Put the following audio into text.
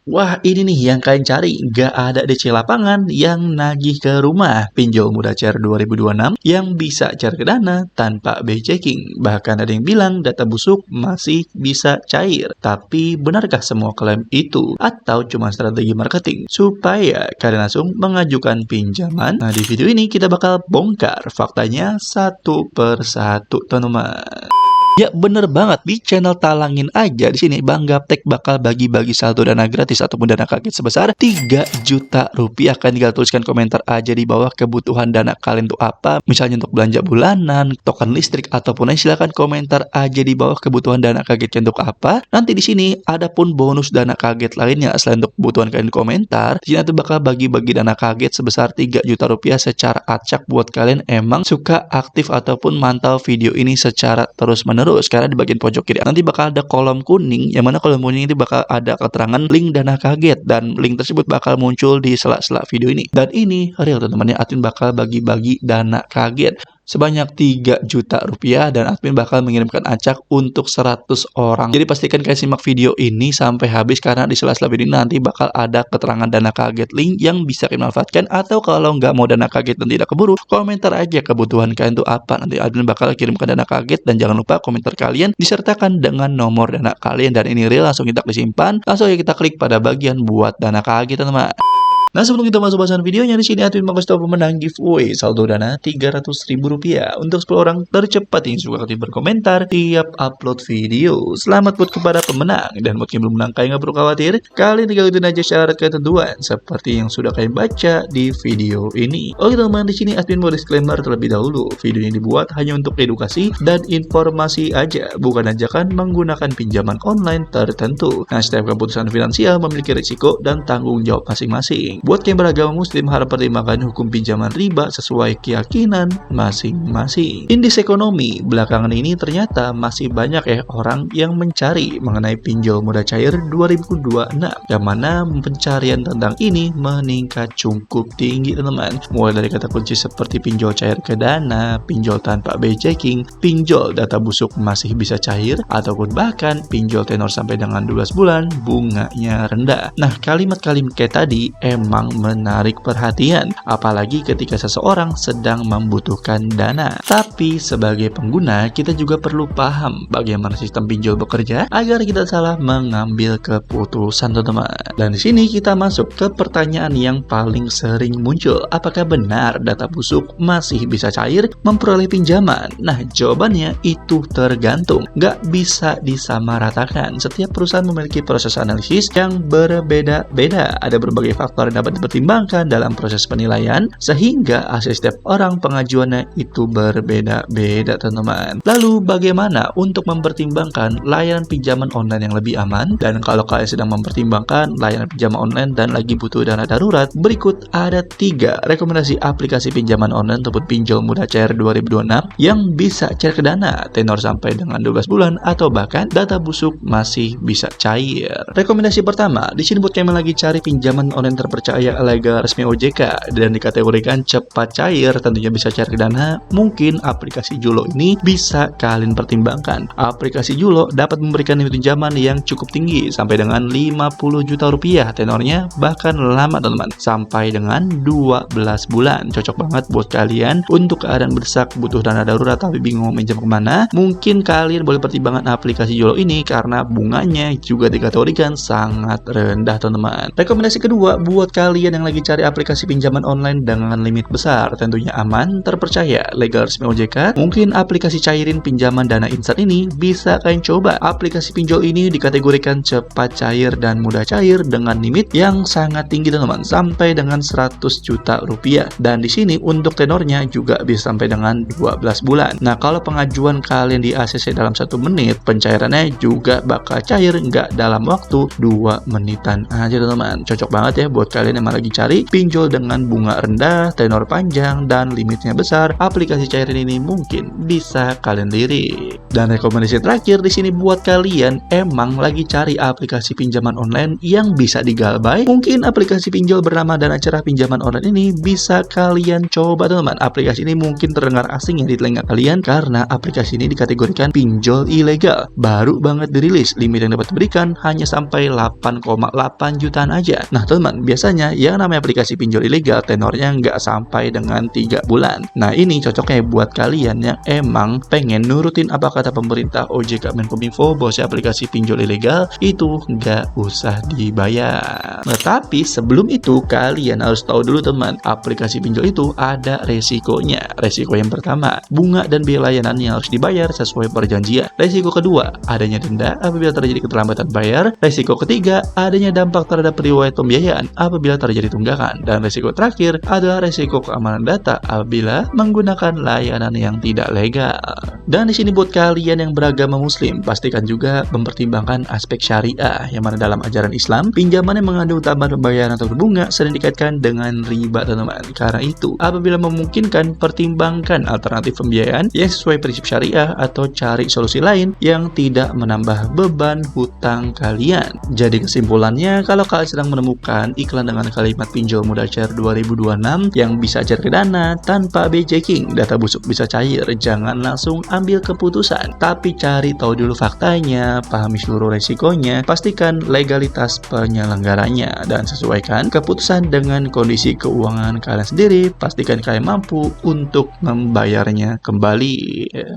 Wah, ini nih yang kalian cari. Nggak ada DC lapangan yang nagih ke rumah. Pinjol mudah cair 2026 yang bisa cair ke Dana tanpa BI checking. Bahkan ada yang bilang data busuk masih bisa cair. Tapi benarkah semua klaim itu? Atau cuma strategi marketing supaya kalian langsung mengajukan pinjaman? Nah, di video ini kita bakal bongkar faktanya satu per satu, teman-teman. Ya bener banget, di channel Talangin aja di sini Bang Gaptek bakal bagi-bagi saldo dana gratis ataupun dana kaget sebesar 3 juta rupiah. Kalian tinggal tuliskan komentar aja di bawah kebutuhan dana kalian itu apa. Misalnya untuk belanja bulanan, token listrik ataupun silahkan komentar aja di bawah kebutuhan dana kaget untuk apa. Nanti di sini ada pun bonus dana kaget lainnya selain untuk kebutuhan kalian komentar. Di sini tuh bakal bagi-bagi dana kaget sebesar 3 juta rupiah secara acak buat kalian emang suka aktif ataupun mantau video ini secara terus-menerus. Karena di bagian pojok kiri nanti bakal ada kolom kuning, yang mana kolom kuning ini bakal ada keterangan link dana kaget, dan link tersebut bakal muncul di sela-sela video ini. Dan ini real teman-teman ya, admin bakal bagi-bagi dana kaget sebanyak 3 juta rupiah dan admin bakal mengirimkan acak untuk 100 orang. Jadi pastikan kalian simak video ini sampai habis karena di sela-sela video ini nanti bakal ada keterangan dana kaget link yang bisa kalian manfaatkan, atau kalau nggak mau dana kaget dan tidak keburu, komentar aja kebutuhan kalian itu apa. Nanti admin bakal kirimkan dana kaget dan jangan lupa komentar kalian disertakan dengan nomor dana kalian, dan ini real langsung kita disimpan. Langsung ya kita klik pada bagian buat dana kaget, teman-teman. Nah, sebelum kita masuk bahasan videonya, di sini admin mau kasih tahu pemenang giveaway saldo dana Rp300.000 untuk 10 orang tercepat yang suka aktif berkomentar tiap upload video. Selamat buat kepada pemenang, dan buat yang belum menang kalian nggak perlu khawatir, kalian tinggal ikutin aja syarat ketentuan seperti yang sudah kalian baca di video ini. Oke teman-teman, di sini admin mau disclaimer terlebih dahulu. Video ini dibuat hanya untuk edukasi dan informasi aja, bukan ajakan menggunakan pinjaman online tertentu. Nah, setiap keputusan finansial memiliki risiko dan tanggung jawab masing-masing. Buat yang beragama muslim harap pertimbangkan hukum pinjaman riba sesuai keyakinan masing-masing. Indeks ekonomi belakangan ini ternyata masih banyak ya orang yang mencari mengenai pinjol mudah cair 2026, yang mana pencarian tentang ini meningkat cukup tinggi, teman-teman. Mulai dari kata kunci seperti pinjol cair ke Dana, pinjol tanpa BI checking, pinjol data busuk masih bisa cair, ataupun bahkan pinjol tenor sampai dengan 12 bulan bunganya rendah. Nah, kalimat-kalimat kayak tadi emang menarik perhatian, apalagi ketika seseorang sedang membutuhkan dana. Tapi sebagai pengguna, kita juga perlu paham bagaimana sistem pinjol bekerja agar kita salah mengambil keputusan, teman-teman. Dan di sini kita masuk ke pertanyaan yang paling sering muncul. Apakah benar data busuk masih bisa cair memperoleh pinjaman? Nah, jawabannya itu tergantung. Nggak bisa disamaratakan. Setiap perusahaan memiliki proses analisis yang berbeda-beda. Ada berbagai faktor yang dapat dipertimbangkan dalam proses penilaian, sehingga hasil setiap orang pengajuannya itu berbeda-beda, teman-teman. Lalu bagaimana untuk mempertimbangkan layanan pinjaman online yang lebih aman? Dan kalau kalian sedang mempertimbangkan layanan pinjaman online dan lagi butuh dana darurat, berikut ada 3 rekomendasi aplikasi pinjaman online ataupun pinjol mudah cair 2026 yang bisa cair ke Dana, tenor sampai dengan 12 bulan, atau bahkan data busuk masih bisa cair. Rekomendasi pertama, di sini buat kalian lagi cari pinjaman online terpercaya lega resmi OJK dan dikategorikan cepat cair, tentunya bisa cair ke Dana, mungkin aplikasi Julo ini bisa kalian pertimbangkan. Aplikasi Julo dapat memberikan limit pinjaman yang cukup tinggi sampai dengan 50 juta rupiah, tenornya bahkan lama, teman-teman, sampai dengan 12 bulan. Cocok banget buat kalian untuk keadaan berdesak butuh dana darurat tapi bingung minjam kemana. Mungkin kalian boleh pertimbangkan aplikasi Julo ini karena bunganya juga dikategorikan sangat rendah, teman-teman. Rekomendasi kedua, buat kalian yang lagi cari aplikasi pinjaman online dengan limit besar, tentunya aman, terpercaya, legal resmi OJK, mungkin aplikasi cairin pinjaman dana instan ini bisa kalian coba. Aplikasi pinjol ini dikategorikan cepat cair dan mudah cair dengan limit yang sangat tinggi, teman-teman, sampai dengan 100 juta rupiah. Dan di sini untuk tenornya juga bisa sampai dengan 12 bulan. Nah, kalau pengajuan kalian di ACC dalam 1 menit, pencairannya juga bakal cair nggak dalam waktu 2 menitan aja, teman-teman. Cocok banget ya buat kalian kalian emang lagi cari pinjol dengan bunga rendah, tenor panjang, dan limitnya besar, aplikasi cairin ini mungkin bisa kalian lirik. Dan rekomendasi terakhir di sini buat kalian emang lagi cari aplikasi pinjaman online yang bisa digalbay, mungkin aplikasi pinjol bernama Dana Cerah Pinjaman Online ini bisa kalian coba teman-teman. Aplikasi ini mungkin terdengar asing ya di telinga kalian karena aplikasi ini dikategorikan pinjol ilegal. Baru banget dirilis, limit yang dapat diberikan hanya sampai 8,8 jutaan aja. Nah teman-teman, biasanya yang namanya aplikasi pinjol ilegal tenornya nggak sampai dengan 3 bulan. Nah ini cocoknya buat kalian yang emang pengen nurutin apa kata pemerintah OJK Menkominfo bahwa aplikasi pinjol ilegal itu nggak usah dibayar. Nah, tapi sebelum itu kalian harus tahu dulu teman, aplikasi pinjol itu ada resikonya. Resiko yang pertama, bunga dan biaya layanan yang harus dibayar sesuai perjanjian. Resiko kedua, adanya denda apabila terjadi keterlambatan bayar. Resiko ketiga, adanya dampak terhadap riwayat pembiayaan apabila terjadi tunggakan. Dan resiko terakhir adalah resiko keamanan data apabila menggunakan layanan yang tidak legal. Dan di sini buat kalian yang beragama muslim, pastikan juga mempertimbangkan aspek syariah, yang mana dalam ajaran Islam, pinjaman yang mengandung tambahan pembayaran atau berbunga sering dikaitkan dengan riba teman-teman. Karena itu, apabila memungkinkan, pertimbangkan alternatif pembiayaan yang sesuai prinsip syariah atau cari solusi lain yang tidak menambah beban hutang kalian. Jadi kesimpulannya, kalau kalian sedang menemukan iklan dengan kalimat pinjol mudah cair 2026 yang bisa cair ke dana tanpa bjacking, data busuk bisa cair, jangan langsung ambil keputusan, tapi cari tahu dulu faktanya, pahami seluruh resikonya, pastikan legalitas penyelenggaranya, dan sesuaikan keputusan dengan kondisi keuangan kalian sendiri. Pastikan kalian mampu untuk membayarnya kembali.